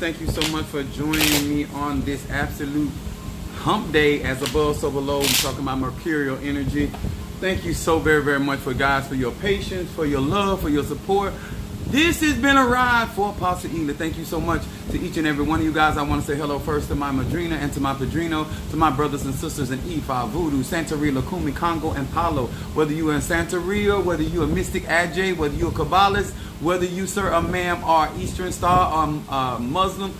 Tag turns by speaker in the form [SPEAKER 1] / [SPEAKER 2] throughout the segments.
[SPEAKER 1] Thank you so much for joining me on this absolute hump day as above, so below. We're talking about mercurial energy. Thank you so very, very much for guys, for your patience, for your love, for your support. This has been a ride for Apostle Ely. Thank you so much to each and every one of you guys. I want to say hello first to my Madrina and to my Padrino, to my brothers and sisters in Ifa, Voodoo, Santeria, Lukumi, Congo, and Palo. Whether you're in Santeria, whether you're a Mystic Ajay, whether you're a Kabbalist, whether you, sir, a ma'am, are Eastern Star, or Muslim,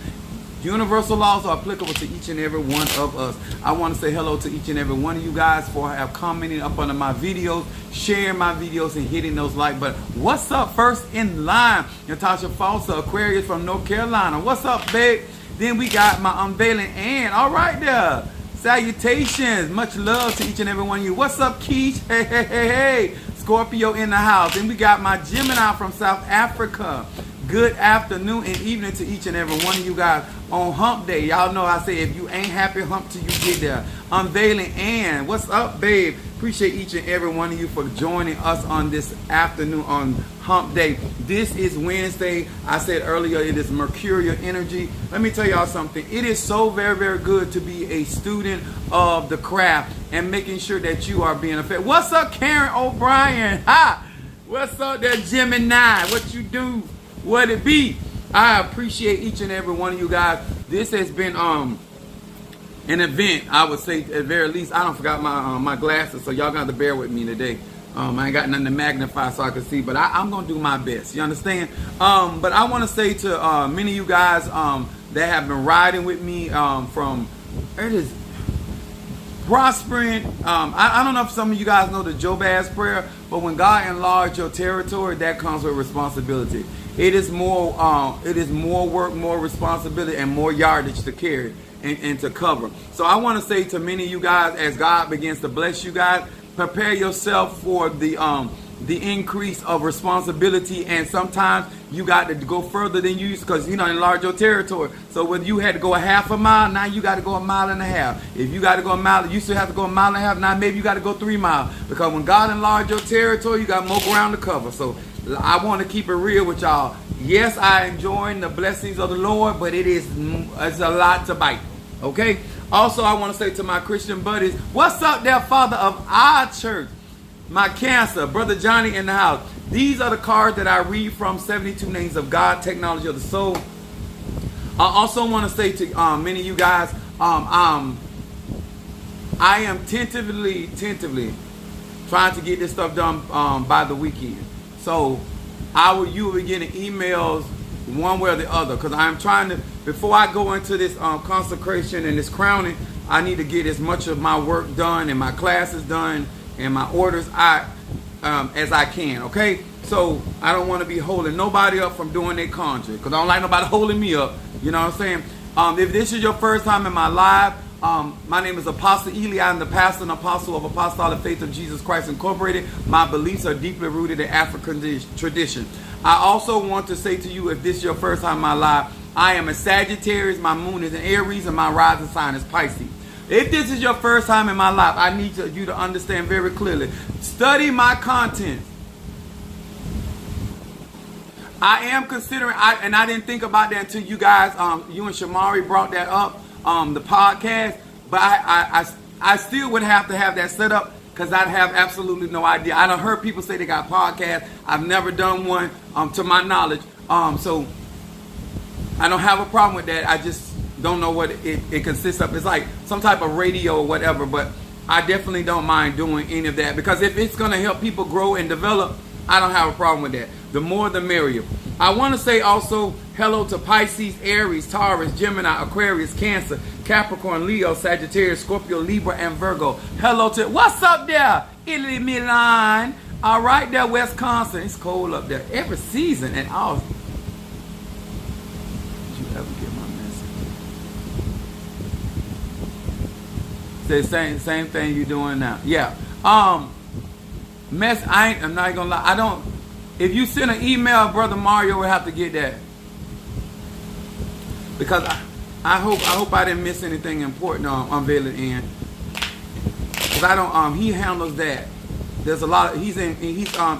[SPEAKER 1] universal laws are applicable to each and every one of us. I want to say hello to each and every one of you guys for have commented up under my videos, sharing my videos, and hitting those like buttons. What's up, first in line? Natasha Falsa, Aquarius from North Carolina. What's up, babe? Then we got my unveiling Ann. All right there. Salutations. Much love to each and every one of you. What's up, Keish? Hey, hey, hey, hey. Scorpio in the house. Then we got my Gemini from South Africa. Good afternoon and evening to each and every one of you guys on hump day. Y'all know I say if you ain't happy, hump till you get there. Unveiling Ann. What's up, babe? Appreciate each and every one of you for joining us on this afternoon on hump day. This is Wednesday. I said earlier it is mercurial energy. Let me tell y'all something. It is so very, very good to be a student of the craft and making sure that you are being effective. What's up, Karen O'Brien? Ha! What's up there, Gemini? What you do? What it be? I appreciate each and every one of you guys. This has been an event, I would say, at the very least. I don't forgot my glasses, so y'all got to bear with me today. I ain't got nothing to magnify so I can see, but I'm gonna do my best. You understand? But I want to say to many of you guys that have been riding with me from it is prospering. I don't know if some of you guys know the Jobaz prayer, but when God enlarges your territory, that comes with responsibility. It is more work, more responsibility, and more yardage to carry and to cover. So I want to say to many of you guys, as God begins to bless you guys, prepare yourself for the increase of responsibility. And sometimes you got to go further than you used because enlarge your territory. So whether you had to go a half a mile, now you got to go a mile and a half. If you got to go a mile, you still have to go a mile and a half. Now maybe you got to go 3 miles, because when God enlarge your territory, you got more ground to cover. So I want to keep it real with y'all. Yes, I enjoy the blessings of the Lord, but it's a lot to bite. Okay? Also, I want to say to my Christian buddies, what's up there, father of our church? My Cancer, Brother Johnny in the house. These are the cards that I read from 72 Names of God, Technology of the Soul. I also want to say to many of you guys, I am tentatively trying to get this stuff done by the weekend. So you will be getting emails one way or the other, because I'm trying to, before I go into this consecration and this crowning, I need to get as much of my work done and my classes done and my orders as I can. Okay, so I don't want to be holding nobody up from doing their contract, because I don't like nobody holding me up. You know what I'm saying? If this is your first time in my live, my name is Apostle Ely. I'm the pastor and apostle of Apostolic Faith of Jesus Christ Incorporated. My beliefs are deeply rooted in African tradition. I also want to say to you, if this is your first time in my life, I am a Sagittarius, my moon is in Aries, and my rising sign is Pisces. If this is your first time in my life, I need you to understand very clearly. Study my content. I am considering, and I didn't think about that until you guys, you and Shamari brought that up, the podcast, but I still would have to have that set up, because I'd have absolutely no idea. I done heard people say they got podcasts. I've never done one, to my knowledge. So I don't have a problem with that. I just don't know what it consists of. It's like some type of radio or whatever, but I definitely don't mind doing any of that, because if it's going to help people grow and develop, I don't have a problem with that. The more the merrier. I want to say also hello to Pisces, Aries, Taurus, Gemini, Aquarius, Cancer, Capricorn, Leo, Sagittarius, Scorpio, Libra, and Virgo. Hello to, what's up there? Italy, Milan. All right there, Wisconsin. It's cold up there every season and all. Did you ever get my message? Say same thing you doing now. Yeah. I'm not gonna lie. If you send an email, Brother Mario will have to get that, because I hope I didn't miss anything important on Unveiling Ann, because I don't. He handles that. There's a lot of, he's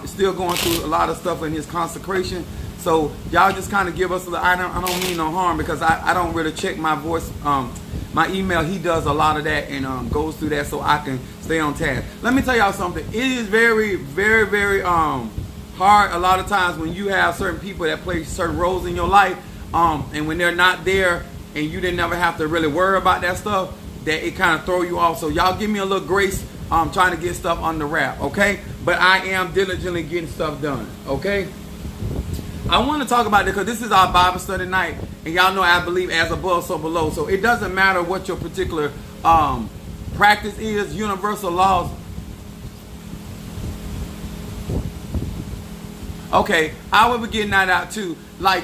[SPEAKER 1] still going through a lot of stuff in his consecration, So y'all just kind of give us I don't mean no harm, because I don't really check my voice, my email. He does a lot of that and goes through that so I can stay on task. Let me tell y'all something. It is very, very, very hard a lot of times when you have certain people that play certain roles in your life, and when they're not there and you didn't never have to really worry about that stuff, that it kind of throw you off. So y'all give me a little grace trying to get stuff under wrap, okay? But I am diligently getting stuff done, okay? I want to talk about this because this is our Bible study night, and y'all know I believe as above, so below. So it doesn't matter what your particular practice is, universal laws. Okay, I will be getting that out too. Like,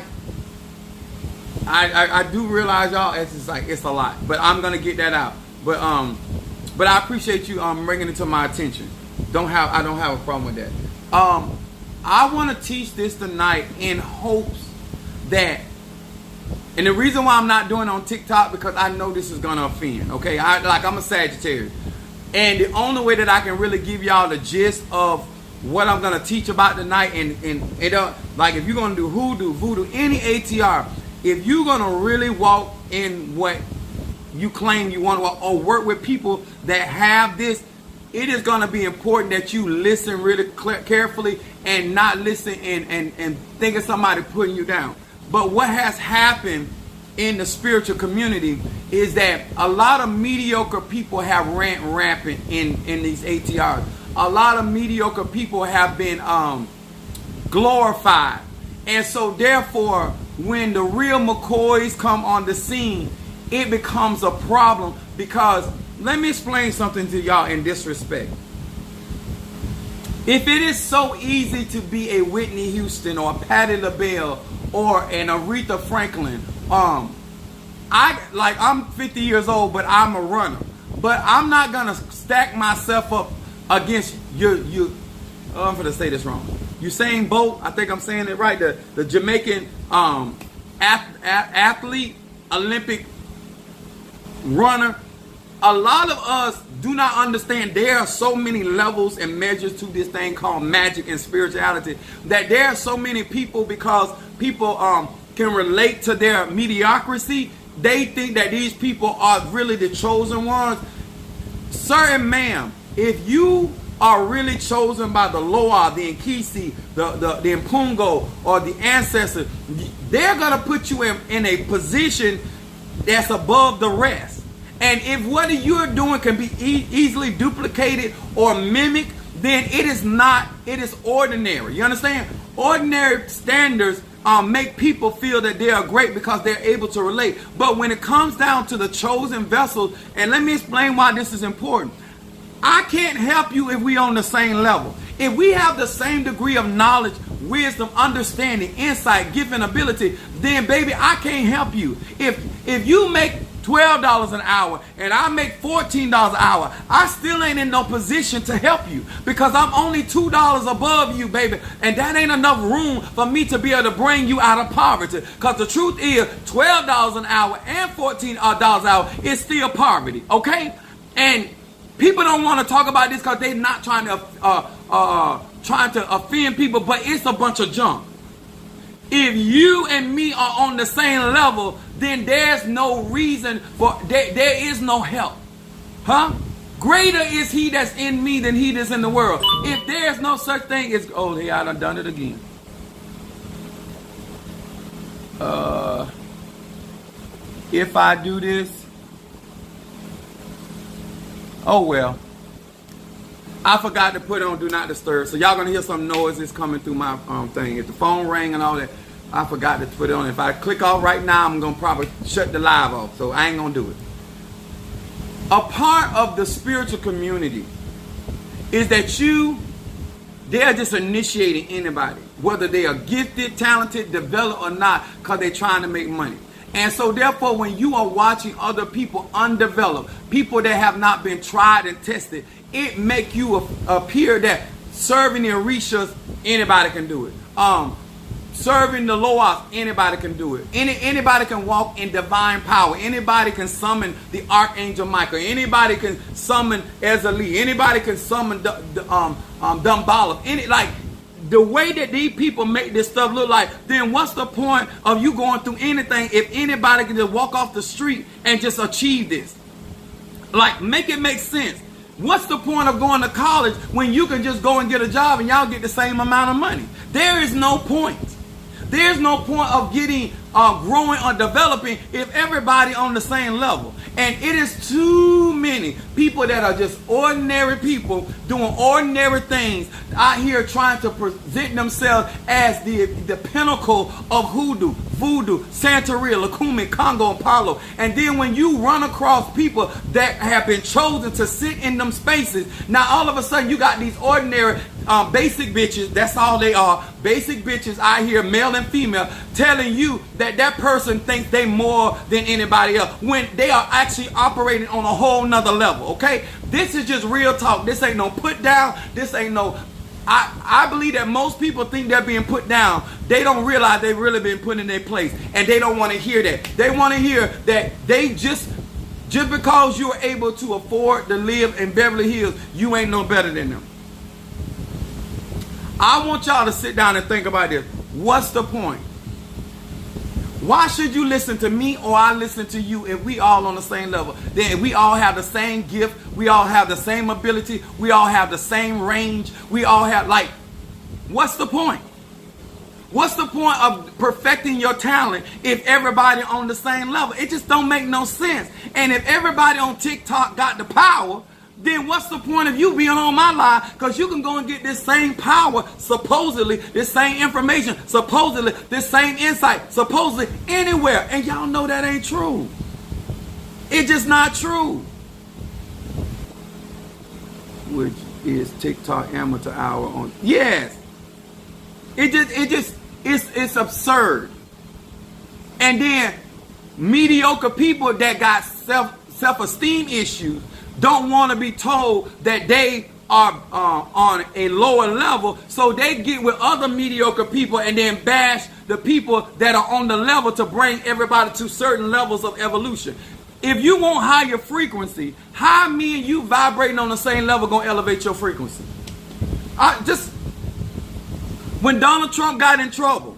[SPEAKER 1] I do realize, y'all, it's just like it's a lot, but I'm gonna get that out. But I appreciate you bringing it to my attention. I don't have a problem with that. I want to teach this tonight in hopes that, and the reason why I'm not doing it on TikTok, because I know this is gonna offend. Okay, I'm a Sagittarius, and the only way that I can really give y'all the gist of what I'm gonna teach about tonight, and it like if you're gonna do hoodoo, voodoo, any ATR, if you're gonna really walk in what you claim you want to walk, or work with people that have this, it is going to be important that you listen really carefully and not listen and think of somebody putting you down. But what has happened in the spiritual community is that a lot of mediocre people have ran rampant in these ATRs. A lot of mediocre people have been glorified. And so therefore, when the real McCoys come on the scene, it becomes a problem, because let me explain something to y'all in this respect. If it is so easy to be a Whitney Houston or a Patti LaBelle or an Aretha Franklin, I'm 50 years old, but I'm a runner. But I'm not gonna stack myself up against you. I'm gonna say this wrong. Usain Bolt, I think I'm saying it right. The Jamaican athlete, Olympic runner. A lot of us do not understand there are so many levels and measures to this thing called magic and spirituality, that there are so many people, because people can relate to their mediocrity, they think that these people are really the chosen ones. Sir and ma'am, if you are really chosen by the Loa, the Nkisi, the Impungo, or the ancestors, they're going to put you in a position that's above the rest. And if what you're doing can be easily duplicated or mimicked, then it is ordinary. You understand? Ordinary standards make people feel that they are great because they're able to relate. But when it comes down to the chosen vessels, and let me explain why this is important. I can't help you if we on the same level. If we have the same degree of knowledge, wisdom, understanding, insight, gift, ability, then baby, I can't help you. If you make $12 an hour and I make $14 an hour, I still ain't in no position to help you, because I'm only $2 above you, baby, and that ain't enough room for me to be able to bring you out of poverty. Because the truth is, $12 an hour and $14 an hour is still poverty, okay? And people don't want to talk about this because they're not trying to offend people, but it's a bunch of junk. If you and me are on the same level, then there's no reason for, there is no help. Huh? Greater is he that's in me than he that's in the world. If there's no such thing as, oh, hey, I done it again. If I do this, oh well. I forgot to put on Do Not Disturb, so y'all gonna hear some noises coming through my thing. If the phone rang and all that, I forgot to put it on. If I click off right now, I'm gonna probably shut the live off, so I ain't gonna do it. A part of the spiritual community is that they're just initiating anybody, whether they are gifted, talented, developed or not, because they're trying to make money. And so therefore, when you are watching other people undeveloped, people that have not been tried and tested, it make you appear that serving the Orishas, anybody can do it. Serving the Loas, anybody can do it. Anybody can walk in divine power. Anybody can summon the Archangel Michael. Anybody can summon Ezali. Anybody can summon Dumbala. the way that these people make this stuff look like, then what's the point of you going through anything if anybody can just walk off the street and just achieve this? Like, make it make sense. What's the point of going to college when you can just go and get a job and y'all get the same amount of money? There is no point. There's no point of getting, growing or developing if everybody on the same level. And it is too many people that are just ordinary people doing ordinary things out here trying to present themselves as the pinnacle of hoodoo, voodoo, Santeria, Lukumi, Congo, and Palo. And then when you run across people that have been chosen to sit in them spaces, now all of a sudden you got these ordinary basic bitches, that's all they are, basic bitches out here, male and female, telling you that that person thinks they more than anybody else when they are actually operating on a whole nother level, okay? This is just real talk. This ain't no put down. This ain't no... I believe that most people think they're being put down. They don't realize they've really been put in their place, and they don't want to hear that. They want to hear that they just because you're able to afford to live in Beverly Hills, you ain't no better than them. I want y'all to sit down and think about this. What's the point? Why should you listen to me or I listen to you if we all on the same level? Then we all have the same gift. We all have the same ability. We all have the same range. We all have, like, what's the point? What's the point of perfecting your talent if everybody on the same level? It just don't make no sense. And if everybody on TikTok got the power, then what's the point of you being on my live? Because you can go and get this same power, supposedly, this same information, supposedly, this same insight, supposedly, anywhere. And y'all know that ain't true. It's just not true. Which is TikTok amateur hour on. Yes. It's absurd. And then mediocre people that got self-esteem issues don't want to be told that they are on a lower level, so they get with other mediocre people and then bash the people that are on the level to bring everybody to certain levels of evolution. If you want higher frequency, how me and you vibrating on the same level gonna elevate your frequency? When Donald Trump got in trouble,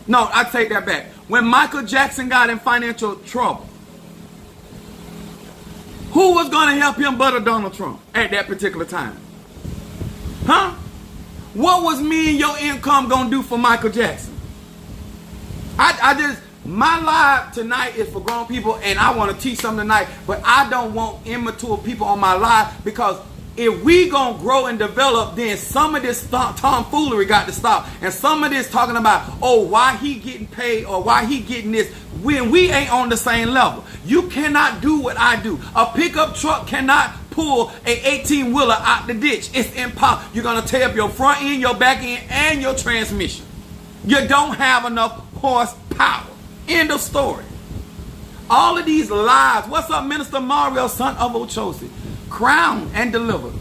[SPEAKER 1] no, I take that back. When Michael Jackson got in financial trouble, who was going to help him but Donald Trump at that particular time? Huh? What was me and your income going to do for Michael Jackson? My live tonight is for grown people, and I want to teach something tonight, but I don't want immature people on my live, because if we gonna grow and develop, then some of this tomfoolery got to stop. And some of this talking about, oh, why he getting paid or why he getting this, when we ain't on the same level. You cannot do what I do. A pickup truck cannot pull a 18-wheeler out the ditch. It's impossible. You're gonna tear up your front end, your back end, and your transmission. You don't have enough horsepower. End of story. All of these lies. What's up, Minister Mario, son of Ochosi? Crown and delivered.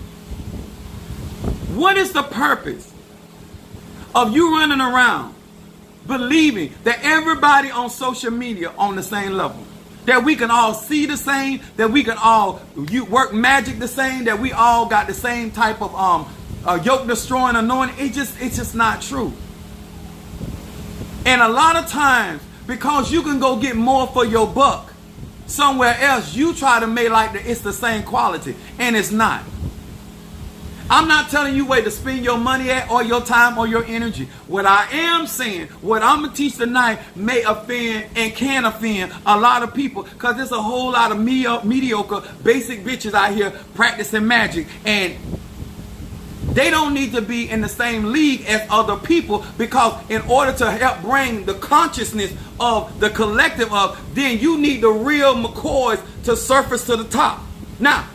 [SPEAKER 1] What is the purpose of you running around believing that everybody on social media on the same level? That we can all see the same, that we can all work magic the same, that we all got the same type of yoke destroying anointing. It's just not true. And a lot of times, because you can go get more for your buck somewhere else, you try to make like it's the same quality, and it's not. I'm not telling you where to spend your money at, or your time, or your energy. What I am saying, what I'm going to teach tonight may offend and can offend a lot of people, because there's a whole lot of mediocre, basic bitches out here practicing magic, and they don't need to be in the same league as other people, because in order to help bring the consciousness of the collective up, then you need the real McCoys to surface to the top. Now,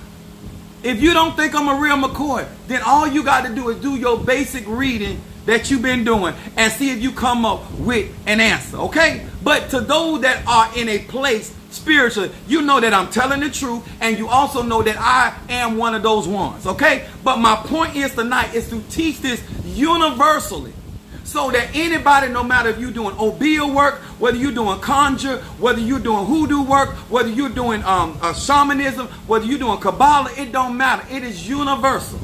[SPEAKER 1] if you don't think I'm a real McCoy, then all you got to do is do your basic reading that you've been doing and see if you come up with an answer, okay? But to those that are in a place spiritually, you know that I'm telling the truth, and you also know that I am one of those ones, okay? But my point is tonight is to teach this universally, so that anybody, no matter if you're doing Obeah work, whether you're doing conjure, whether you're doing hoodoo work, whether you're doing shamanism, whether you're doing Kabbalah, it don't matter. It is universal.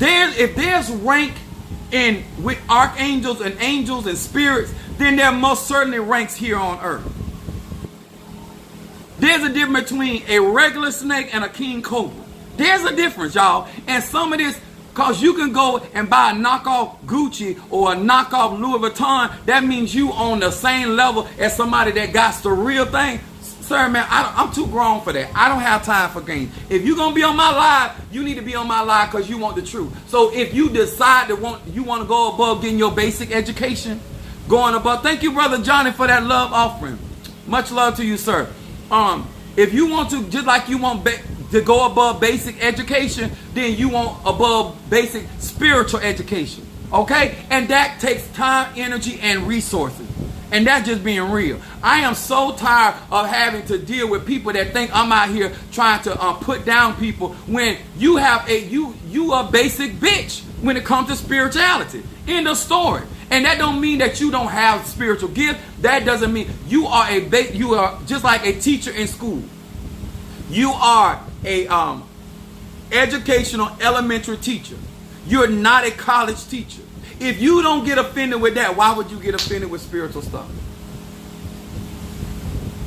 [SPEAKER 1] if there's rank in with archangels and angels and spirits, then there most certainly ranks here on earth. There's a difference between a regular snake and a king cobra. There's a difference, y'all. And some of this, because you can go and buy a knockoff Gucci or a knockoff Louis Vuitton, that means you on the same level as somebody that got the real thing. Sir, man, I'm too grown for that. I don't have time for games. If you're going to be on my live, you need to be on my live because you want the truth. So if you decide you want to go above getting your basic education, going above. Thank you, Brother Johnny, for that love offering. Much love to you, sir. If you want to, just like you want to go above basic education, then you want above basic spiritual education. Okay? And that takes time, energy, and resources. And that's just being real. I am so tired of having to deal with people that think I'm out here trying to put down people when you have you a basic bitch when it comes to spirituality. End of story. And that don't mean that you don't have spiritual gift. That doesn't mean you are you are just like a teacher in school. You are a educational elementary teacher. You're not a college teacher. If you don't get offended with that, why would you get offended with spiritual stuff?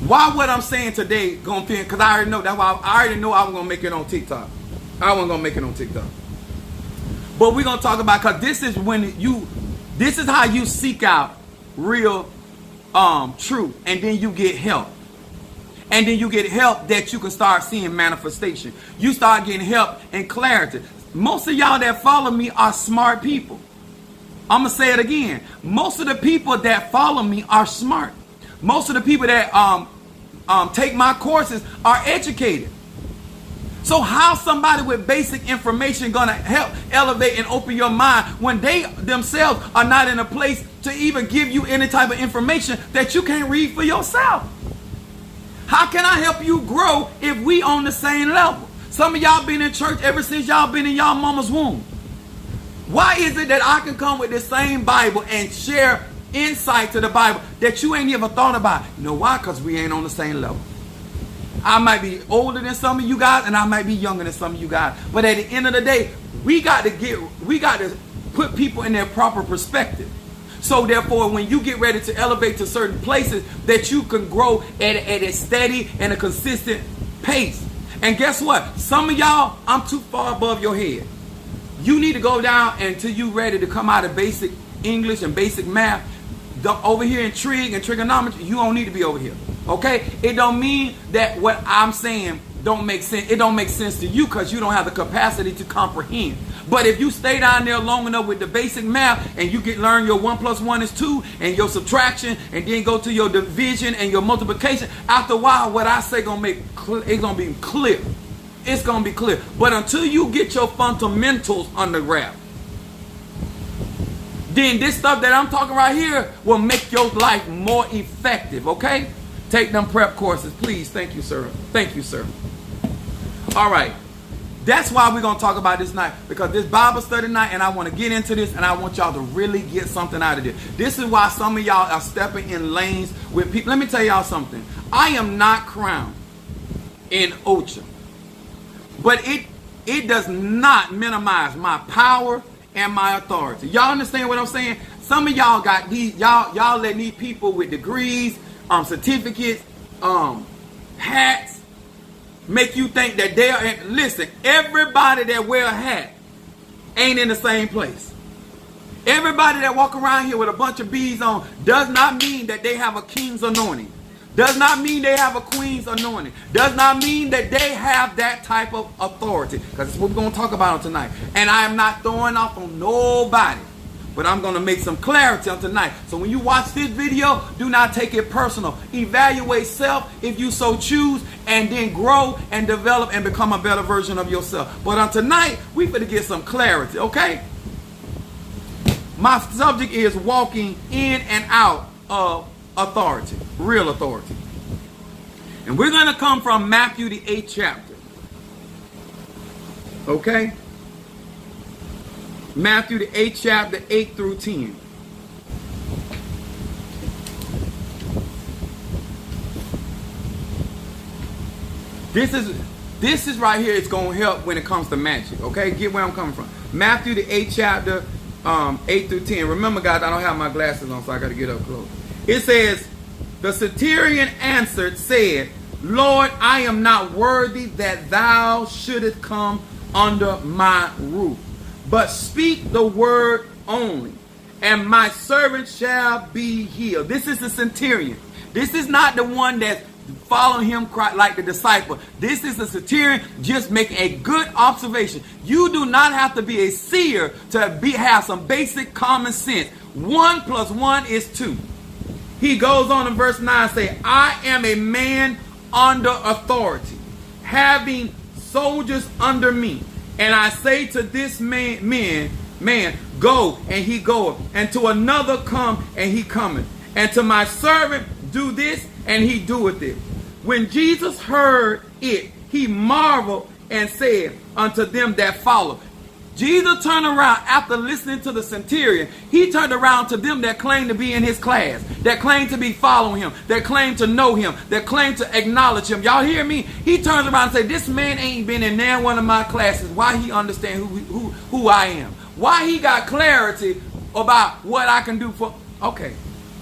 [SPEAKER 1] Why what I'm saying today gonna offend? Because I already know that's why I already know I was gonna make it on TikTok. I wasn't gonna make it on TikTok. But we're gonna talk about, because this is how you seek out real truth, and then you get help. And then you get help that you can start seeing manifestation. You start getting help and clarity. Most of y'all that follow me are smart people. I'm going to say it again. Most of the people that follow me are smart. Most of the people that take my courses are educated. So how somebody with basic information going to help elevate and open your mind when they themselves are not in a place to even give you any type of information that you can't read for yourself? How can I help you grow if we on the same level? Some of y'all been in church ever since y'all been in y'all mama's womb. Why is it that I can come with the same Bible and share insight to the Bible that you ain't ever thought about? You know why? Because we ain't on the same level. I might be older than some of you guys, and I might be younger than some of you guys. But at the end of the day, we got to put people in their proper perspective. So therefore, when you get ready to elevate to certain places, that you can grow at a steady and a consistent pace. And guess what? Some of y'all, I'm too far above your head. You need to go down until you ready to come out of basic English and basic math. Over here in trig and trigonometry, you don't need to be over here. Okay? It don't mean that what I'm saying don't make sense. It don't make sense to you because you don't have the capacity to comprehend. But if you stay down there long enough with the basic math and you learn your 1 + 1 is 2 and your subtraction, and then go to your division and your multiplication, after a while, what I say it's gonna be clear. It's gonna be clear. But until you get your fundamentals under wrap, then this stuff that I'm talking right here will make your life more effective. Okay? Take them prep courses, please. Thank you, sir. Thank you, sir. All right. That's why we're going to talk about this night, because this Bible study night, and I want to get into this, and I want y'all to really get something out of this. This is why some of y'all are stepping in lanes with people. Let me tell y'all something. I am not crowned in Ocha, but it does not minimize my power and my authority. Y'all understand what I'm saying? Some of y'all got these, y'all let these people with degrees, certificates, hats, make you think that they are. Listen, everybody that wear a hat ain't in the same place. Everybody that walk around here with a bunch of beads on does not mean that they have a king's anointing. Does not mean they have a queen's anointing. Does not mean that they have that type of authority. Because that's what we're going to talk about tonight. And I am not throwing off on nobody, but I'm going to make some clarity on tonight. So when you watch this video, do not take it personal. Evaluate self if you so choose, and then grow and develop and become a better version of yourself. But on tonight, we finna get some clarity, okay? My subject is walking in and out of authority, real authority. And we're going to come from Matthew, the 8th chapter. Okay? Matthew, the 8th chapter, 8 through 10. This is right here. It's going to help when it comes to magic. Okay? Get where I'm coming from. Matthew the 8th chapter, 8 through 10. Remember, guys, I don't have my glasses on, so I got to get up close. It says, the centurion answered, said, Lord, I am not worthy that thou shouldest come under my roof, but speak the word only, and my servant shall be healed. This is the centurion. This is not the one that's following him like the disciple. This is the centurion just making a good observation. You do not have to be a seer to have some basic common sense. 1 + 1 is 2. He goes on in verse 9 say, I am a man under authority, having soldiers under me. And I say to this man, go, and he goeth, and to another, come, and he cometh, and to my servant, do this, and he doeth it. When Jesus heard it, he marveled and said unto them that followed. Jesus turned around after listening to the centurion. He turned around to them that claimed to be in his class, that claimed to be following him, that claimed to know him, that claimed to acknowledge him. Y'all hear me? He turns around and says, this man ain't been in there one of my classes. Why he understand who I am? Why he got clarity about what I can do for... Okay,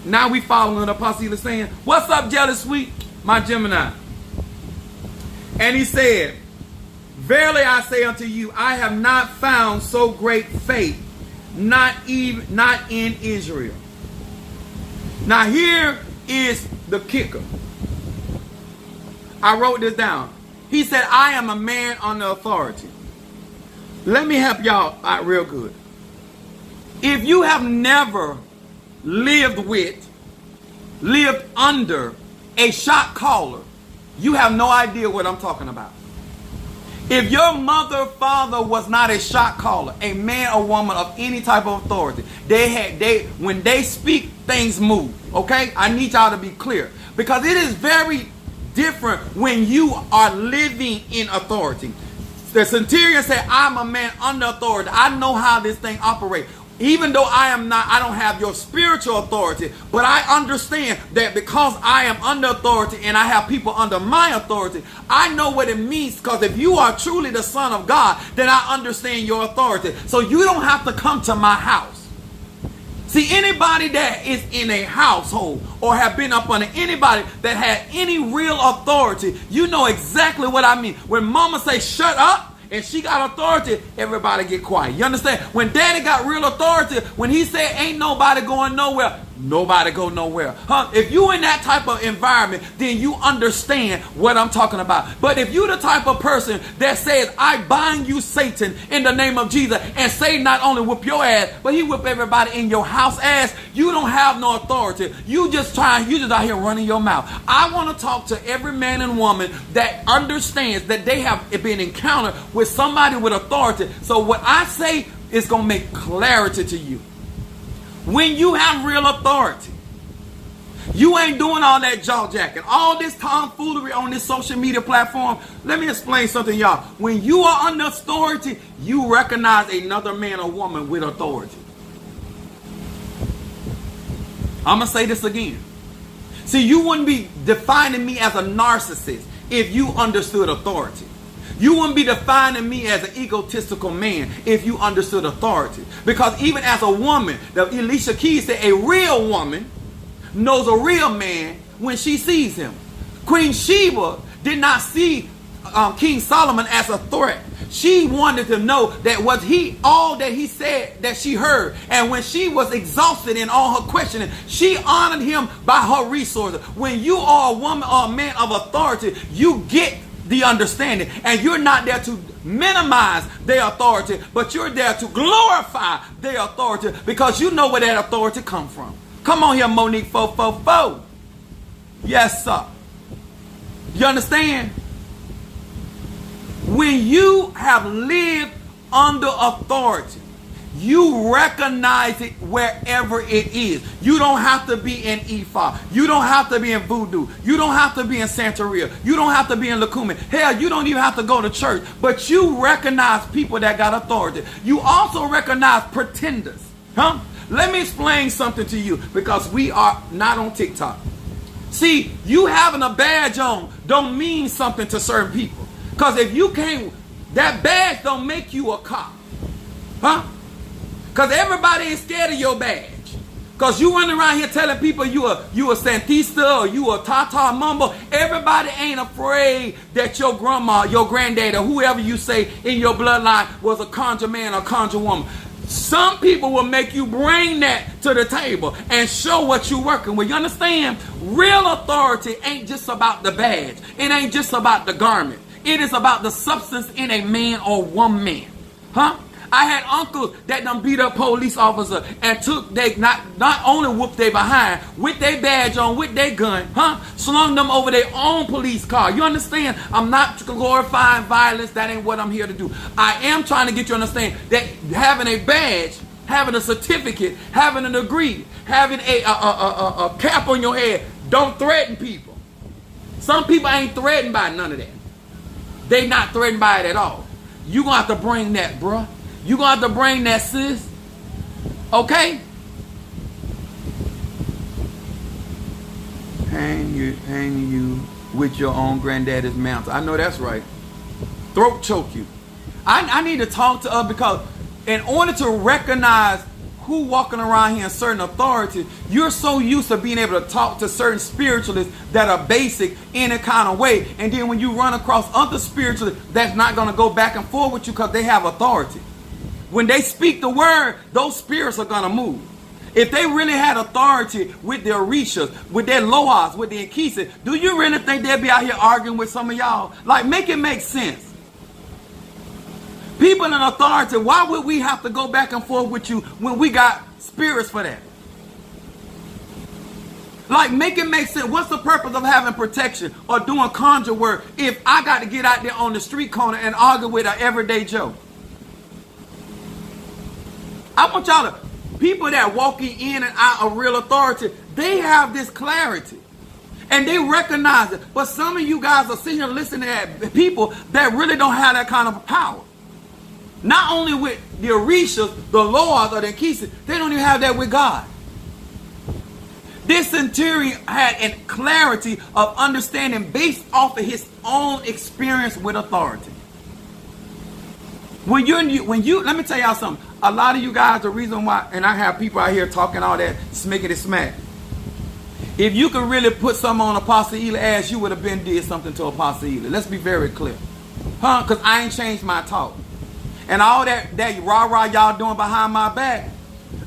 [SPEAKER 1] now we following Apostle saying, what's up, Jealous Sweet? My Gemini. And he said, verily I say unto you, I have not found so great faith, not in Israel. Now here is the kicker. I wrote this down. He said, I am a man under authority. Let me help y'all out real good. If you have never lived under a shot caller, you have no idea what I'm talking about. If your mother or father was not a shot caller, a man or woman of any type of authority, when they speak, things move. Okay? I need y'all to be clear. Because it is very different when you are living in authority. The centurion said, I'm a man under authority. I know how this thing operates. Even though I don't have your spiritual authority, but I understand that because I am under authority and I have people under my authority, I know what it means, because if you are truly the Son of God, then I understand your authority. So you don't have to come to my house. See, anybody that is in a household or have been up under anybody that had any real authority, you know exactly what I mean. When mama say shut up, and she got authority, everybody get quiet. You understand? When daddy got real authority, when he said ain't nobody going nowhere, nobody go nowhere. If you in that type of environment, then you understand what I'm talking about. But if you the type of person that says, I bind you, Satan, in the name of Jesus, and Satan not only whip your ass, but he whip everybody in your house ass, you don't have no authority. You just out here running your mouth. I want to talk to every man and woman that understands that they have been encountered with somebody with authority. So what I say is going to make clarity to you. When you have real authority, you ain't doing all that jaw jacking, all this tomfoolery on this social media platform. Let me explain something, y'all. When you are under authority, you recognize another man or woman with authority. I'm going to say this again. See, you wouldn't be defining me as a narcissist if you understood authority. You wouldn't be defining me as an egotistical man if you understood authority. Because even as a woman, Alicia Keys said, a real woman knows a real man when she sees him. Queen Sheba did not see King Solomon as a threat. She wanted to know that was he all that he said that she heard. And when she was exhausted in all her questioning, she honored him by her resources. When you are a woman or a man of authority, you get the understanding, and you're not there to minimize their authority, but you're there to glorify their authority, because you know where that authority come from. Come on here, Monique 444. Yes, sir. You understand? When you have lived under authority, you recognize it wherever it is. You don't have to be in Ifa. You don't have to be in Voodoo. You don't have to be in Santeria. You don't have to be in Lukumi. Hell, you don't even have to go to church. But you recognize people that got authority. You also recognize pretenders. Let me explain something to you, because we are not on TikTok. See, you having a badge on don't mean something to certain people. Because if you can't, that badge don't make you a cop. Huh? Because everybody ain't scared of your badge. Because you running around here telling people you a Santista or you a Tata Mumbo. Everybody ain't afraid that your grandma, your granddad, or whoever you say in your bloodline was a conjure man or conjure woman. Some people will make you bring that to the table and show what you're working with. You understand? Real authority ain't just about the badge. It ain't just about the garment. It is about the substance in a man or woman. Huh? I had uncles that done beat up police officer and took they not only whooped they behind with their badge on, with their gun, slung them over their own police car. You understand? I'm not glorifying violence. That ain't what I'm here to do. I am trying to get you to understand that having a badge, having a certificate, having a degree, having a cap on your head don't threaten people. Some people ain't threatened by none of that. They not threatened by it at all. You gonna have to bring that, bruh. You gonna have to bring that, sis. Okay? Hang you with your own granddaddy's mantle. I know that's right. Throat choke you. I need to talk to us because in order to recognize who walking around here in certain authority, you're so used to being able to talk to certain spiritualists that are basic in a kind of way. And then when you run across other spiritualists that's not going to go back and forth with you because they have authority. When they speak the word, those spirits are going to move. If they really had authority with their Orishas, with their Lohas, with their Nkisi, do you really think they'd be out here arguing with some of y'all? Like, make it make sense. People in authority, why would we have to go back and forth with you when we got spirits for that? Like, make it make sense. What's the purpose of having protection or doing conjure work if I got to get out there on the street corner and argue with an everyday Joe? I want y'all to, people that walking in and out of real authority, they have this clarity. And they recognize it. But some of you guys are sitting here listening to people that really don't have that kind of power. Not only with the Orishas, the Lords, or the Nkisi, they don't even have that with God. This centurion had a clarity of understanding based off of his own experience with authority. When you, let me tell y'all something. A lot of you guys, the reason why, and I have people out here talking all that smickety smack. If you could really put something on Apostle Ely ass, you would have been did something to Apostle Ely. Let's be very clear. Because I ain't changed my talk. And all that rah-rah y'all doing behind my back,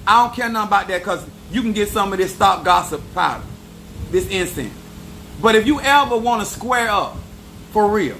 [SPEAKER 1] I don't care nothing about that because you can get some of this stop gossip powder, this incense. But if you ever want to square up, for real,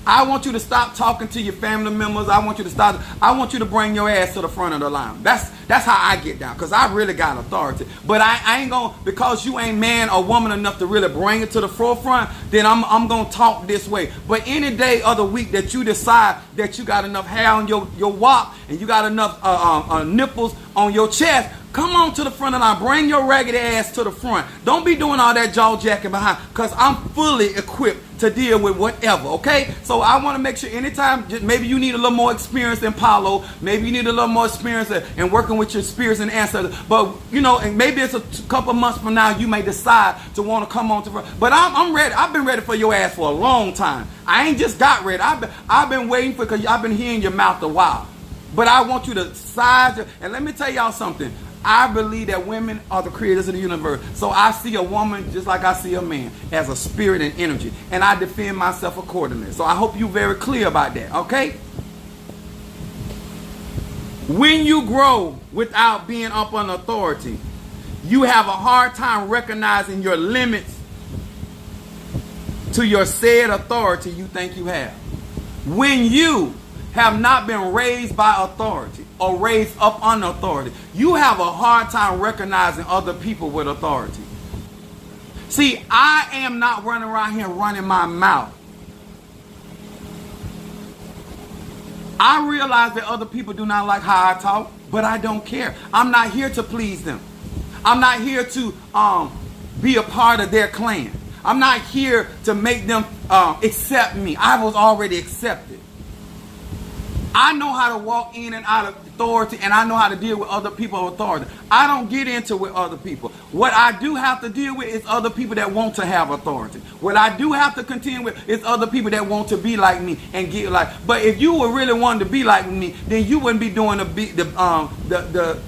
[SPEAKER 1] I want you to stop talking to your family members. I want you to bring your ass to the front of the line. That's how I get down, because I really got authority. But I ain't going to, because you ain't man or woman enough to really bring it to the forefront, then I'm going to talk this way. But any day of the week that you decide that you got enough hair on your wop and you got enough nipples on your chest, come on to the front of the line. Bring your raggedy ass to the front. Don't be doing all that jaw jacking behind, because I'm fully equipped to deal with whatever, okay? So I want to make sure anytime, maybe you need a little more experience than Paulo, maybe you need a little more experience in working with your spirits and ancestors, but you know, and maybe it's a couple months from now you may decide to want to come on to front. But I'm ready. I've been ready for your ass for a long time. I ain't just got ready. I've been waiting for, because I've been hearing your mouth a while. But I want you to size it. And let me tell y'all something. I believe that women are the creators of the universe. So I see a woman just like I see a man, as a spirit and energy. And I defend myself accordingly. So I hope you're very clear about that, okay? When you grow without being up on authority, you have a hard time recognizing your limits to your said authority you think you have. When you have not been raised by authority or raised up under authority, you have a hard time recognizing other people with authority. See, I am not running around here running my mouth. I realize that other people do not like how I talk, but I don't care. I'm not here to please them. I'm not here to be a part of their clan. I'm not here to make them accept me. I was already accepted. I know how to walk in and out of authority, and I know how to deal with other people of authority. I don't get into with other people. What I do have to deal with is other people that want to have authority. What I do have to contend with is other people that want to be like me and get like. But if you were really wanting to be like me, then you wouldn't be doing the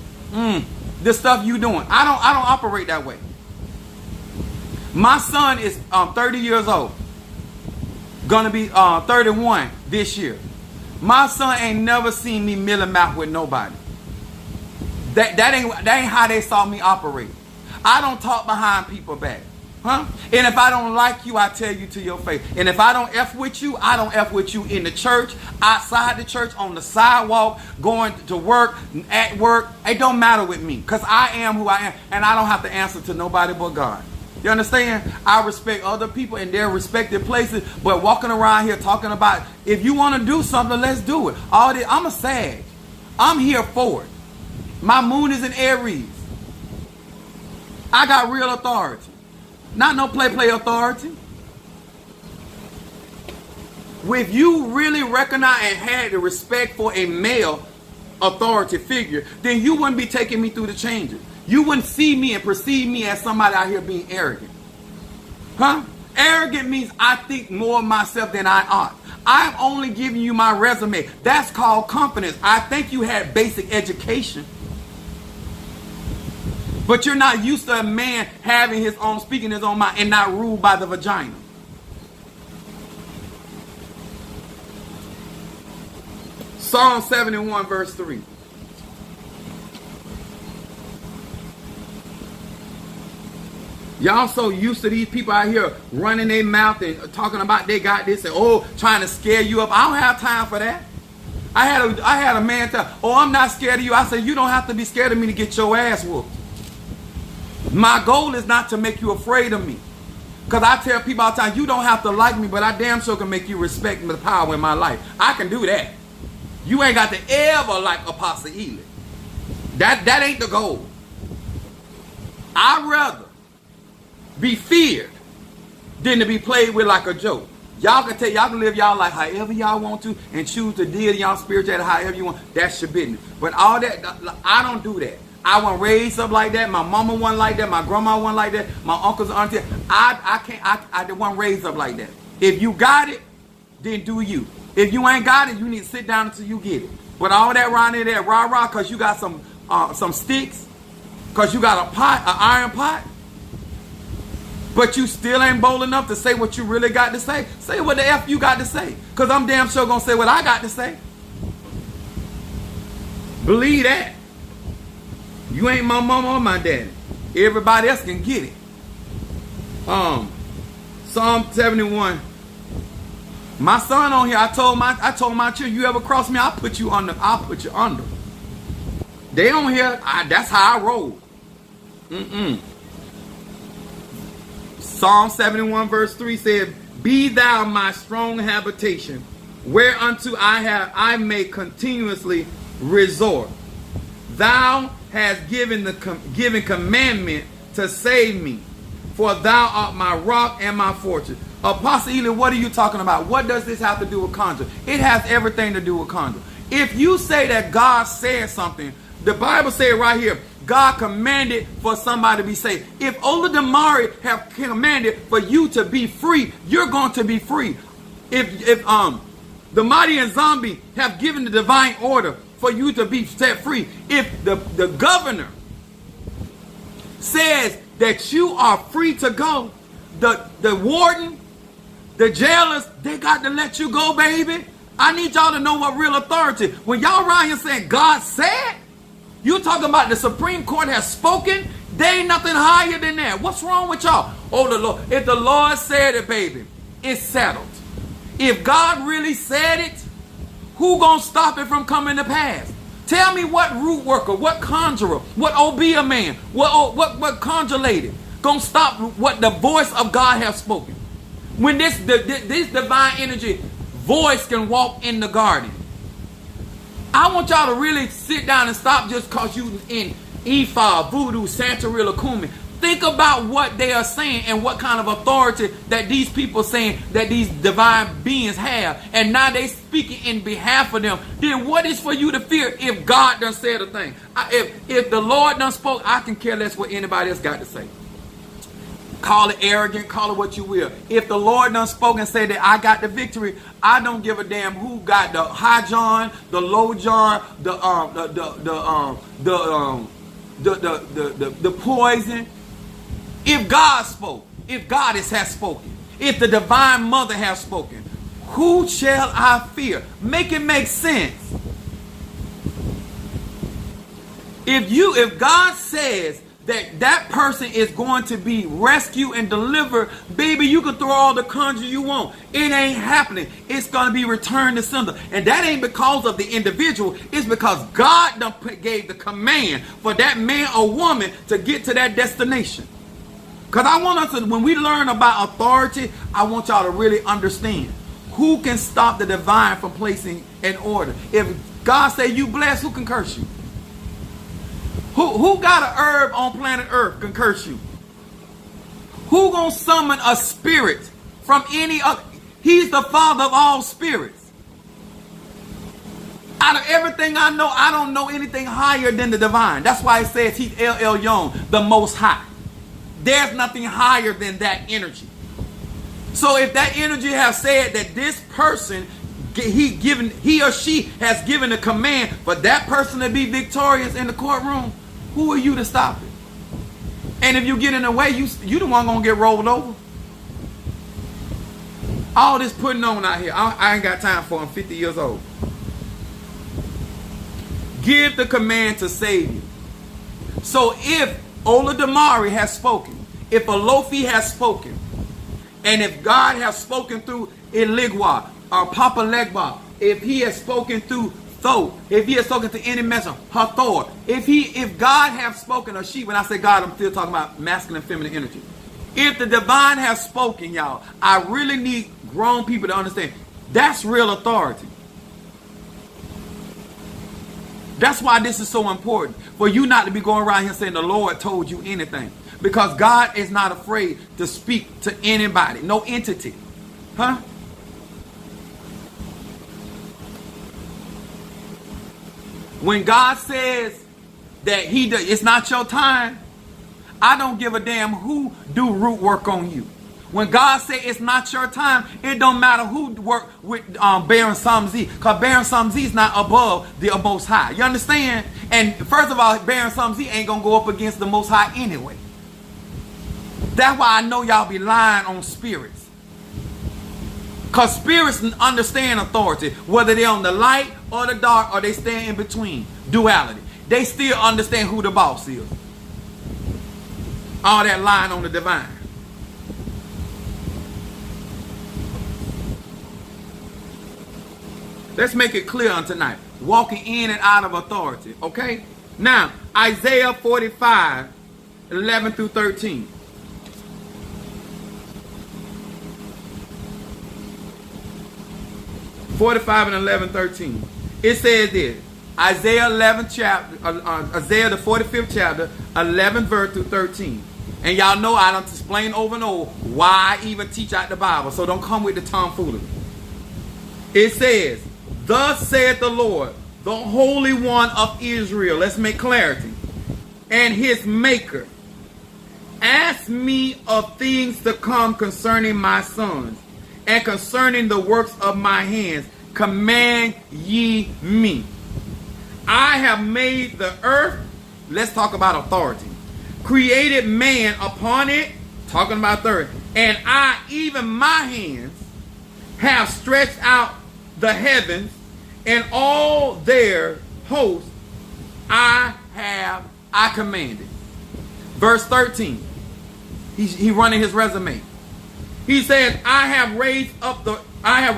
[SPEAKER 1] stuff you doing. I don't operate that way. My son is 30 years old. Gonna be 31 this year. My son ain't never seen me milling mouth with nobody. That ain't how they saw me operate. I don't talk behind people back. Huh? And if I don't like you, I tell you to your face. And if I don't F with you, I don't F with you in the church, outside the church, on the sidewalk, going to work, at work. It don't matter with me, because I am who I am, and I don't have to answer to nobody but God. You understand? I respect other people in their respective places, but walking around here talking about, if you want to do something, let's do it. All this, I'm a Sag. I'm here for it. My moon is in Aries. I got real authority. Not no play authority. If you really recognize and had the respect for a male authority figure, then you wouldn't be taking me through the changes. You wouldn't see me and perceive me as somebody out here being arrogant. Huh? Arrogant means I think more of myself than I ought. I'm only giving you my resume. That's called confidence. I think you had basic education. But you're not used to a man having his own, speaking his own mind, and not ruled by the vagina. Psalm 71 verse 3. Y'all so used to these people out here running their mouth and talking about they got this and trying to scare you up. I don't have time for that. I had a man tell, I'm not scared of you. I said, you don't have to be scared of me to get your ass whooped. My goal is not to make you afraid of me. Because I tell people all the time, you don't have to like me, but I damn sure can make you respect the power in my life. I can do that. You ain't got to ever like Apostle Ely. That ain't the goal. I'd rather be feared than to be played with like a joke. Y'all can live y'all life however y'all want to and choose to deal in y'all spirituality however you want. That's your business. But all that, I don't do that. I wasn't raised up like that. My mama wasn't like that. My grandma wasn't like that. My uncles and aunties. I wasn't raised up like that. If you got it, then do you. If you ain't got it, you need to sit down until you get it. But all that around there, rah-rah, because you got some sticks, because you got an iron pot, but you still ain't bold enough to say what you really got to say. Say what the F you got to say. Because I'm damn sure going to say what I got to say. Believe that. You ain't my mama or my daddy. Everybody else can get it. Psalm 71. My son on here, I told my children, you ever cross me, I'll put you under. They on here, that's how I roll. Psalm 71 verse 3 said, be thou my strong habitation, whereunto I may continuously resort. Thou hast given commandment to save me, for thou art my rock and my fortress. Apostle Ely, what are you talking about? What does this have to do with conjure? It has everything to do with conjure. If you say that God said something, the Bible said right here, God commanded for somebody to be saved. If Ola Damari have commanded for you to be free, you're going to be free. If the Mighty and Zombie have given the divine order for you to be set free, if the governor says that you are free to go, the warden, the jailers, they got to let you go, baby. I need y'all to know what real authority. When y'all around here saying God said, you talking about the Supreme Court has spoken, there ain't nothing higher than that. What's wrong with y'all? Oh, the Lord. If the Lord said it, baby, it's settled. If God really said it, who gonna stop it from coming to pass? Tell me what root worker, what conjurer, what Obeah man, what conjure lady gonna stop what the voice of God has spoken? When this divine energy voice can walk in the garden. I want y'all to really sit down and stop just cause you in Ifa, Voodoo, Santeria, Lakumi. Think about what they are saying and what kind of authority that these people saying that these divine beings have. And now they speaking in behalf of them. Then what is for you to fear if God done said a thing? If the Lord done spoke, I can care less what anybody else got to say. Call it arrogant, call it what you will. If the Lord done spoke and said that I got the victory, I don't give a damn who got the high John, the low John, the poison. If God spoke, if Goddess has spoken, if the divine mother has spoken, who shall I fear? Make it make sense. If God says that person is going to be rescued and delivered, baby, you can throw all the conjure you want. It ain't happening. It's going to be returned to sender. And that ain't because of the individual. It's because God done gave the command for that man or woman to get to that destination. Because I want us to, when we learn about authority, I want y'all to really understand who can stop the divine from placing an order. If God say you blessed, who can curse you? Who got an herb on planet Earth can curse you? Who gonna summon a spirit from any other? He's the father of all spirits. Out of everything I know, I don't know anything higher than the divine. That's why it says he's El Elyon, the most high. There's nothing higher than that energy. So if that energy has said that this person, he or she has given a command for that person to be victorious in the courtroom, who are you to stop it? And if you get in the way, you the one gonna get rolled over. All this putting on out here, I ain't got time for. I'm 50 years old. Give the command to save you. So if Ola Damari has spoken, if Alofi has spoken, and if God has spoken through Eligwa or Papa Legba, if he has spoken through Tho, if he has spoken to any messenger, Hathor, if God has spoken, or she, when I say God, I'm still talking about masculine and feminine energy. If the divine has spoken, y'all, I really need grown people to understand that's real authority. That's why this is so important. For you not to be going around here saying the Lord told you anything. Because God is not afraid to speak to anybody. No entity. Huh? When God says that it's not your time, I don't give a damn who do root work on you. When God says it's not your time, it don't matter who work with Baron Samzi, because Baron Samzi is not above the Most High. You understand? And first of all, Baron Samzi ain't going to go up against the Most High anyway. That's why I know y'all be lying on spirits. Because spirits understand authority, whether they're on the light or the dark, or they stand in between. Duality. They still understand who the boss is. All that lying on the divine. Let's make it clear on tonight. Walking in and out of authority. Okay? Now, Isaiah 45, 11 through 13. (45 and 11, 13). It says this. Isaiah 11 chapter, Isaiah the 45th chapter, 11 verse through 13. And y'all know I don't explain over and over why I even teach out the Bible. So don't come with the tomfoolery. It says, "Thus saith the Lord, the Holy One of Israel." Let's make clarity. "And his maker. Ask me of things to come concerning my sons, and concerning the works of my hands, command ye me. I have made the earth," let's talk about authority, "created man upon it," talking about the earth, "and I, even my hands, have stretched out the heavens, and all their hosts I commanded." Verse 13, he running his resume. He says, I have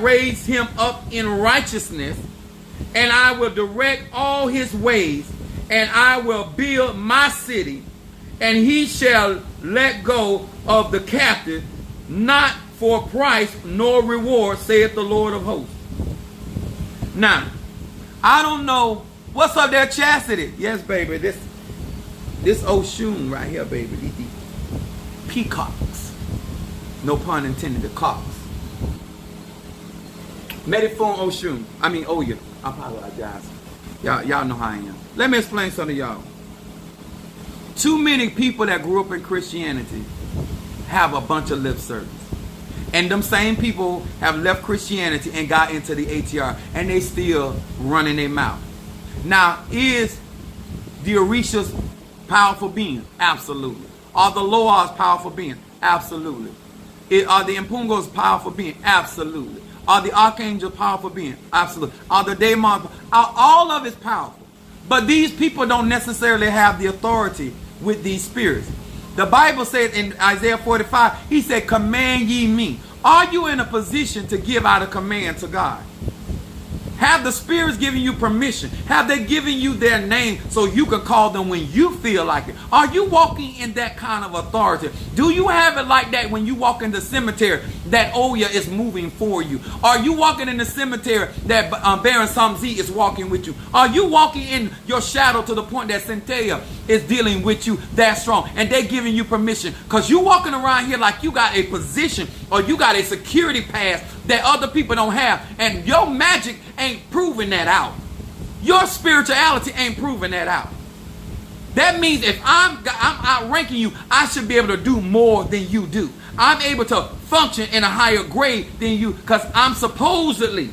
[SPEAKER 1] raised him up in righteousness, and I will direct all his ways, and I will build my city, and he shall let go of the captive, not for price nor reward, saith the Lord of hosts. Now, I don't know. What's up there, Chastity? Yes, baby. This Oshun right here, baby. peacocks. No pun intended, the cocks. Medifone Oshun. I mean Oya. I apologize. Y'all know how I am. Let me explain something to y'all. Too many people that grew up in Christianity have a bunch of lip service. And them same people have left Christianity and got into the ATR, and they still running their mouth. Now, is the Orishas powerful beings? Absolutely. Are the Loas powerful beings? Absolutely. Are the Impungos powerful beings? Absolutely. Are the Archangels powerful beings? Absolutely. Are the Daemons? All of it's powerful. But these people don't necessarily have the authority with these spirits. The Bible says in Isaiah 45, he said, command ye me. Are you in a position to give out a command to God? Have the spirits giving you permission? Have they given you their name so you can call them when you feel like it? Are you walking in that kind of authority? Do you have it like that when you walk in the cemetery that Oya is moving for you? Are you walking in the cemetery that Baron Samzi is walking with you? Are you walking in your shadow to the point that Centella is dealing with you that strong and they're giving you permission? Because you walking around here like you got a position or you got a security pass that other people don't have, and your magic ain't proving that out. Your spirituality ain't proving that out. That means if I'm outranking you, I should be able to do more than you do. I'm able to function in a higher grade than you because I'm supposedly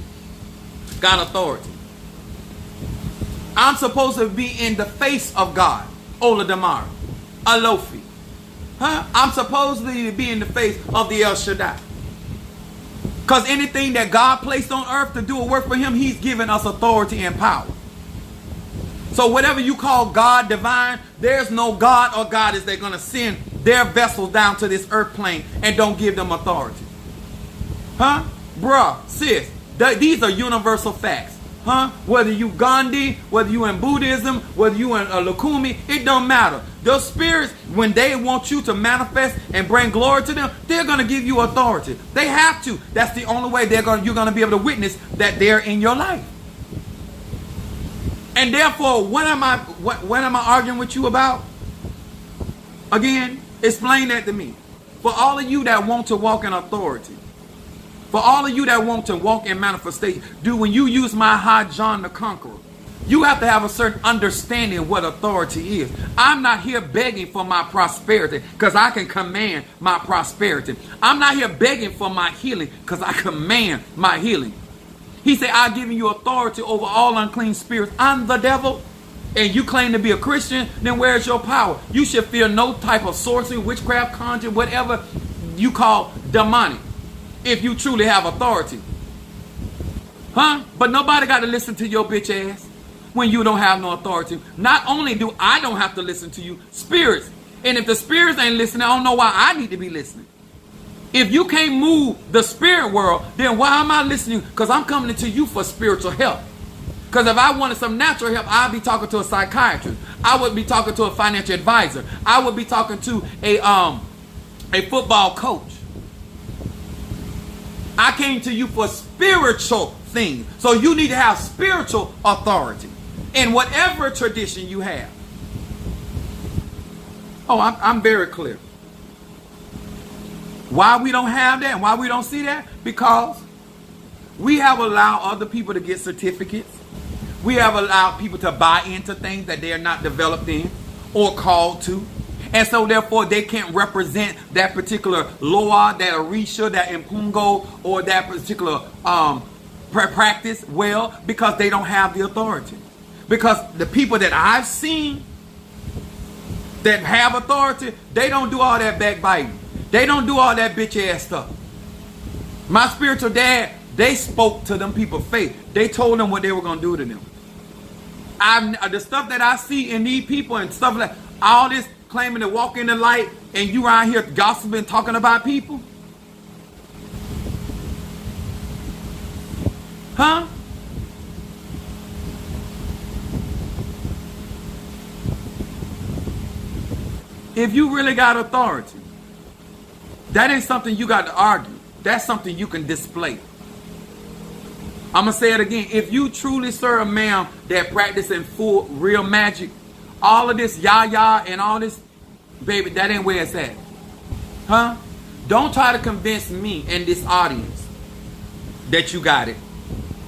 [SPEAKER 1] got authority. I'm supposed to be in the face of God. Ola Damara, Alofi. I'm supposedly to be in the face of the El Shaddai. Because anything that God placed on earth to do a work for him, he's given us authority and power. So whatever you call God divine, there's no God or goddess that's going to send their vessels down to this earth plane and don't give them authority. Bruh, sis, these are universal facts. Whether you Gandhi, whether you in Buddhism, whether you in Lukumi, it don't matter. Those spirits, when they want you to manifest and bring glory to them, they're going to give you authority. They have to. That's the only way you're going to be able to witness that they're in your life. And therefore, what am I arguing with you about? Again, explain that to me. For all of you that want to walk in authority, for all of you that want to walk in manifestation, when you use my High John the Conqueror, you have to have a certain understanding of what authority is. I'm not here begging for my prosperity because I can command my prosperity. I'm not here begging for my healing because I command my healing. He said, I've given you authority over all unclean spirits. I'm the devil. And you claim to be a Christian, then where's your power? You should fear no type of sorcery, witchcraft, conjure, whatever you call demonic, if you truly have authority. But nobody got to listen to your bitch ass when you don't have no authority. Not only do I don't have to listen to you, spirits. And if the spirits ain't listening, I don't know why I need to be listening. If you can't move the spirit world, then why am I listening? Because I'm coming to you for spiritual help. Because if I wanted some natural help, I'd be talking to a psychiatrist. I would be talking to a financial advisor. I would be talking to a football coach. I came to you for spiritual things. So you need to have spiritual authority in whatever tradition you have. Oh, I'm very clear. Why we don't have that and why we don't see that? Because we have allowed other people to get certificates. We have allowed people to buy into things that they are not developed in or called to. And so therefore they can't represent that particular Loa, that Orisha, that Impungo, or that particular practice well because they don't have the authority. Because the people that I've seen that have authority, they don't do all that backbiting. They don't do all that bitch ass stuff. My spiritual dad, they spoke to them people faith. They told them what they were going to do to them. The stuff that I see in these people and stuff like all this claiming to walk in the light and you around here gossiping, talking about people. If you really got authority, that ain't something you got to argue. That's something you can display. I'm going to say it again. If you truly serve a man that practice in full real magic, all of this yah-yah and all this, baby, that ain't where it's at. Huh? Don't try to convince me and this audience that you got it.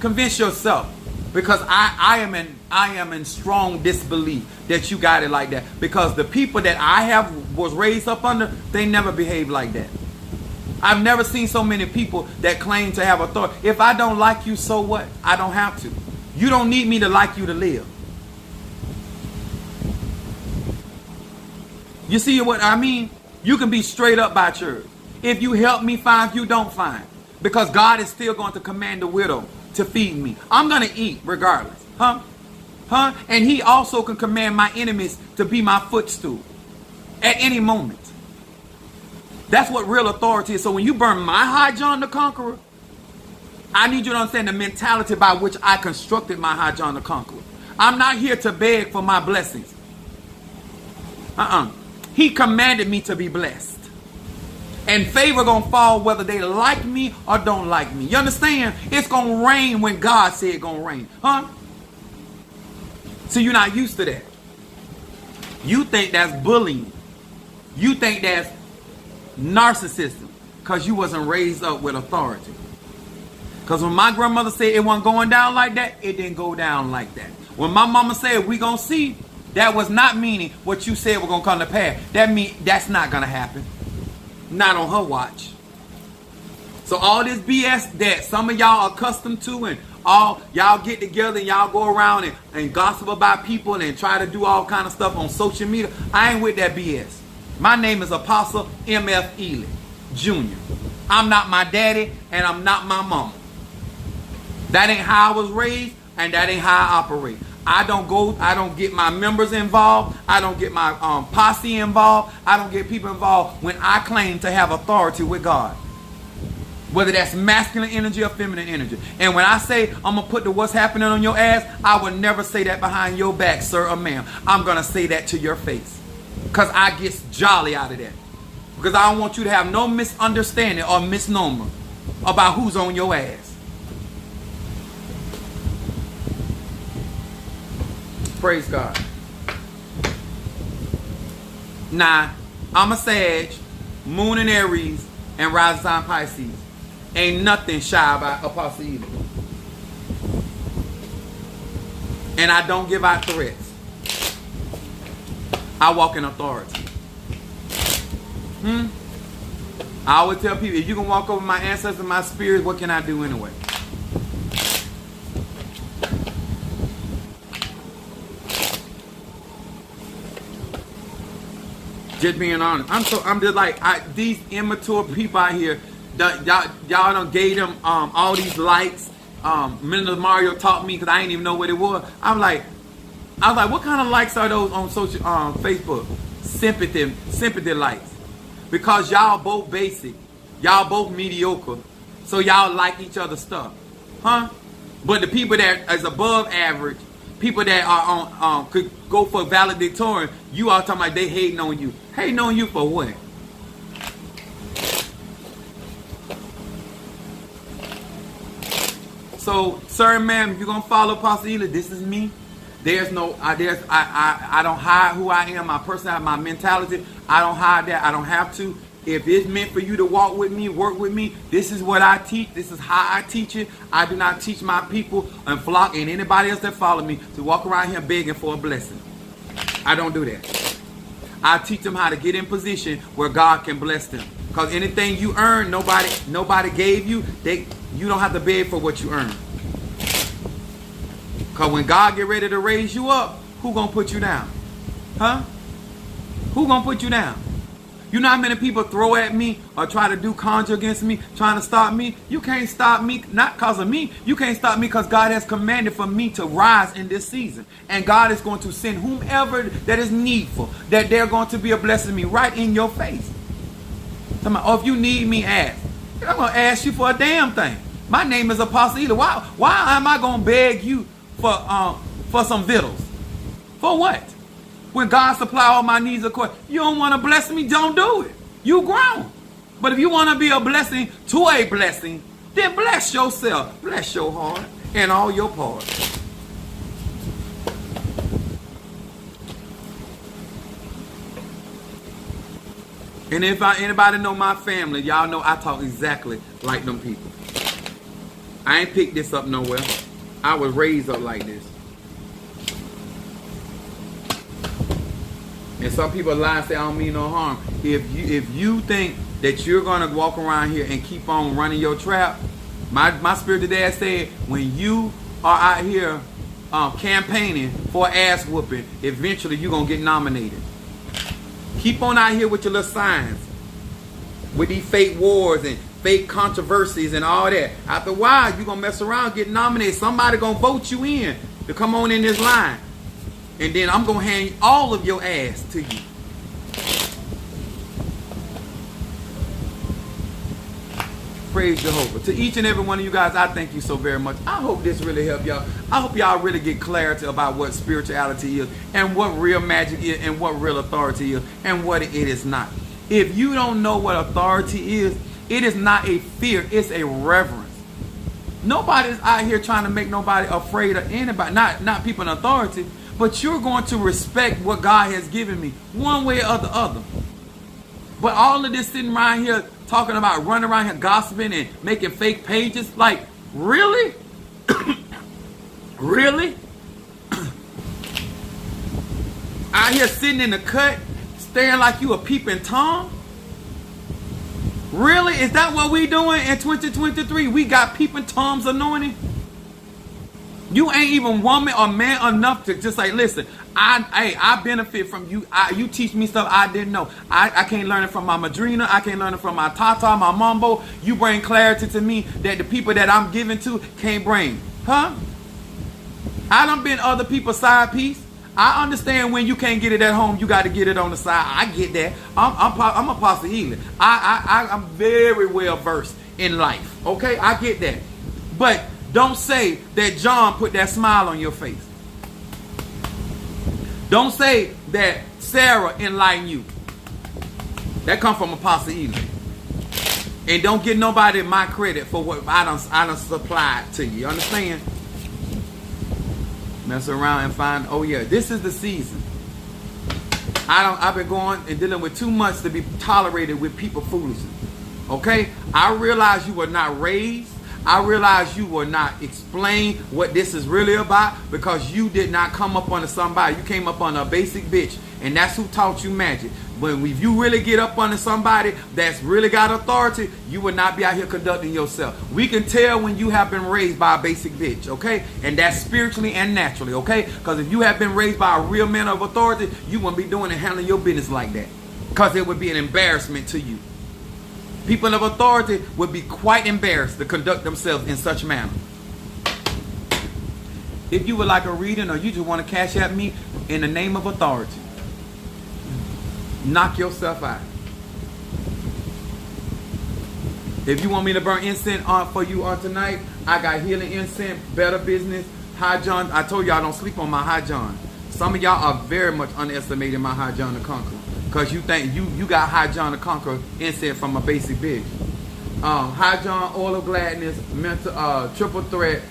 [SPEAKER 1] Convince yourself. Because I am in strong disbelief that you got it like that. Because the people that I was raised up under, they never behaved like that. I've never seen so many people that claim to have authority. If I don't like you, so what? I don't have to. You don't need me to like you to live. You see what I mean? You can be straight up by church. If you help me, fine. If you don't, fine. Because God is still going to command the widow to feed me. I'm going to eat regardless. Huh? And he also can command my enemies to be my footstool at any moment. That's what real authority is. So when you burn my high John the Conqueror, I need you to understand the mentality by which I constructed my high John the Conqueror. I'm not here to beg for my blessings. He commanded me to be blessed. And favor gonna fall whether they like me or don't like me. You understand? It's gonna rain when God said it's gonna rain. Huh? So you're not used to that. You think that's bullying. You think that's narcissism. Because you wasn't raised up with authority. Because when my grandmother said it wasn't going down like that, it didn't go down like that. When my mama said we gonna see, that was not meaning what you said was gonna come to pass. That mean that's not gonna happen. Not on her watch. So all this BS that some of y'all are accustomed to, and all y'all get together and y'all go around and gossip about people and try to do all kind of stuff on social media, I ain't with that BS. My name is Apostle M.F. Ely Jr. I'm not my daddy and I'm not my mama. That ain't how I was raised and that ain't how I operate. I don't get my members involved. I don't get my posse involved. I don't get people involved when I claim to have authority with God. Whether that's masculine energy or feminine energy. And when I say I'm going to put the what's happening on your ass, I would never say that behind your back, sir or ma'am. I'm going to say that to your face. Because I get jolly out of that. Because I don't want you to have no misunderstanding or misnomer about who's on your ass. Praise God. Now, I'm a Sag, Moon in Aries, and Rising Sign Pisces. Ain't nothing shy about Apostle Ely. And I don't give out threats. I walk in authority. I always tell people, if you can walk over my ancestors and my spirits, what can I do anyway? Just being honest. I'm just like, these immature people out here, y'all done gave them all these likes. Minister Mario taught me because I didn't even know what it was. I was like, what kind of likes are those on social Facebook? Sympathy likes. Because y'all both basic. Y'all both mediocre. So y'all like each other's stuff. Huh? But the people that is above average, people that are on could go for valedictorian, you all talking about they hating on you. Hating on you for what? So, sir and ma'am, if you're gonna follow Apostle Ely, this is me. There's no, I don't hide who I am, my personality, my mentality. I don't hide that. I don't have to. If it's meant for you to walk with me, work with me, this is what I teach. This is how I teach it. I do not teach my people and flock and anybody else that follow me to walk around here begging for a blessing. I don't do that. I teach them how to get in position where God can bless them. Because anything you earn, nobody gave you. You don't have to beg for what you earn. Because when God get ready to raise you up, who gonna put you down? Huh? Who gonna put you down? You know how many people throw at me or try to do conjure against me, trying to stop me? You can't stop me, not because of me. You can't stop me because God has commanded for me to rise in this season. And God is going to send whomever that is needful, that they're going to be a blessing to me right in your face. If you need me, ask. I'm going to ask you for a damn thing. My name is Apostle Ely. Why am I going to beg you for some victuals? For what? When God supply all my needs according, you don't want to bless me, don't do it. You grown. But if you want to be a blessing to a blessing, then bless yourself. Bless your heart and all your parts. And if anybody know my family, y'all know I talk exactly like them people. I ain't picked this up nowhere. I was raised up like this. And some people lie and say I don't mean no harm. If you think that you're gonna walk around here and keep on running your trap, my spiritual dad said when you are out here campaigning for ass whooping, eventually you're gonna get nominated. Keep on out here with your little signs, with these fake wars and fake controversies and all that. After a while, you're gonna mess around, get nominated. Somebody gonna vote you in to come on in this line. And then I'm going to hand all of your ass to you. Praise Jehovah. To each and every one of you guys, I thank you so very much. I hope this really helped y'all. I hope y'all really get clarity about what spirituality is and what real magic is and what real authority is and what it is not. If you don't know what authority is, it is not a fear. It's a reverence. Nobody's out here trying to make nobody afraid of anybody. Not people in authority. But you're going to respect what God has given me, one way or the other. But all of this sitting around here talking about running around here gossiping and making fake pages, like, really? Really? Out here sitting in the cut, staring like you a peeping Tom? Really? Is that what we doing in 2023? We got peeping Tom's anointing? You ain't even woman or man enough to just say, listen, I benefit from you. You teach me stuff I didn't know. I can't learn it from my Madrina. I can't learn it from my Tata, my Mambo. You bring clarity to me that the people that I'm giving to can't bring. Huh? I done been other people's side piece. I understand when you can't get it at home, you got to get it on the side. I get that. I'm Apostle Healy. I'm very well versed in life. Okay? I get that. But don't say that John put that smile on your face. Don't say that Sarah enlightened you. That come from Apostle Ely. And don't give nobody my credit for what I done supplied to you. You understand? Mess around and find, oh yeah, this is the season. I've been going and dealing with too much to be tolerated with people foolishness. Okay? I realize you were not raised. I realize you will not explain what this is really about because you did not come up under somebody. You came up under a basic bitch, and that's who taught you magic. But if you really get up under somebody that's really got authority, you will not be out here conducting yourself. We can tell when you have been raised by a basic bitch, okay? And that's spiritually and naturally, okay? Because if you have been raised by a real man of authority, you wouldn't be doing and handling your business like that because it would be an embarrassment to you. People of authority would be quite embarrassed to conduct themselves in such manner. If you would like a reading or you just want to cash at me in the name of authority, knock yourself out. If you want me to burn incense for you on tonight, I got healing incense, better business, High John. I told y'all don't sleep on my High John. Some of y'all are very much underestimating my High John the Conqueror. Because you think you got High John the Conqueror incense from a basic bitch. High John, oil of gladness, mental, triple threat,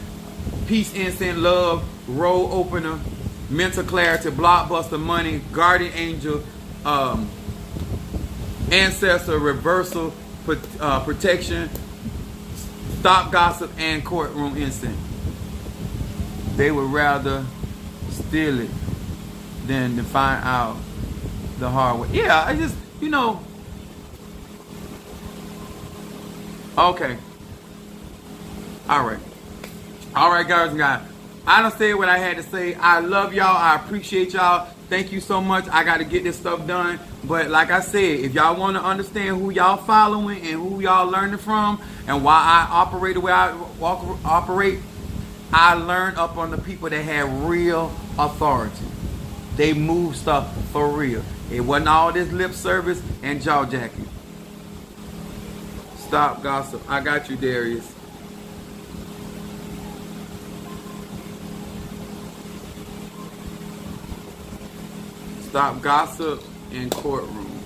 [SPEAKER 1] peace incense, love, road opener, mental clarity, blockbuster, money, guardian angel, ancestor, reversal, protection, stop gossip, and courtroom incense. They would rather steal it than to find out the hard way. Yeah, I just, okay. All right, guys and guys. I done said what I had to say. I love y'all. I appreciate y'all. Thank you so much. I got to get this stuff done. But like I said, if y'all want to understand who y'all following and who y'all learning from and why I operate the way I operate, I learned up on the people that had real authority. They move stuff for real. It wasn't all this lip service and jaw jacking. Stop gossip. I got you, Darius. Stop gossip in courtroom.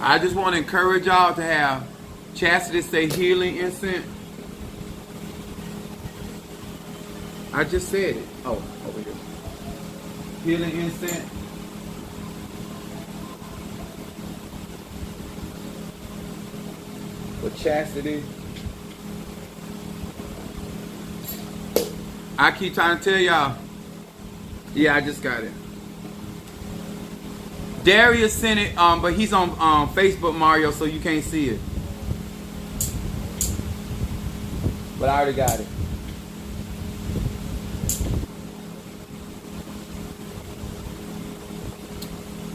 [SPEAKER 1] I just want to encourage y'all to have Chastity say healing incense. I just said it. Oh, over here. Healing incense. For chastity. I keep trying to tell y'all. Yeah, I just got it. Darius sent it, but he's on Facebook, Mario, so you can't see it. But I already got it.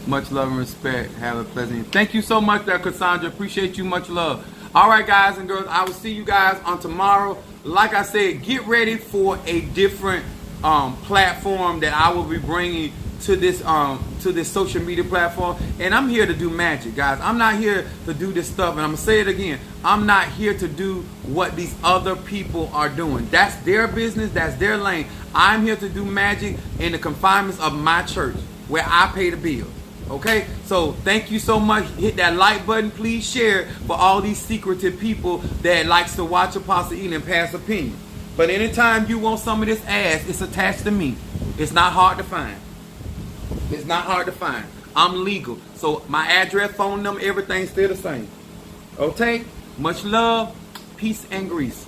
[SPEAKER 1] Much love and respect. Have a pleasant evening. Thank you so much, Cassandra. Appreciate you. Much love. All right, guys and girls. I will see you guys on tomorrow. Like I said, get ready for a different platform that I will be bringing to this social media platform. And I'm here to do magic, guys. I'm not here to do this stuff. And I'm gonna say it again. I'm not here to do what these other people are doing. That's their business. That's their lane. I'm here to do magic in the confinements of my church, where I pay the bills. Okay, so thank you so much. Hit that like button. Please share for all these secretive people that likes to watch Apostle Eden and pass opinion. But anytime you want some of this ass, it's attached to me. It's not hard to find. It's not hard to find. I'm legal. So my address, phone number, everything's still the same. Okay? Much love, peace, and grease.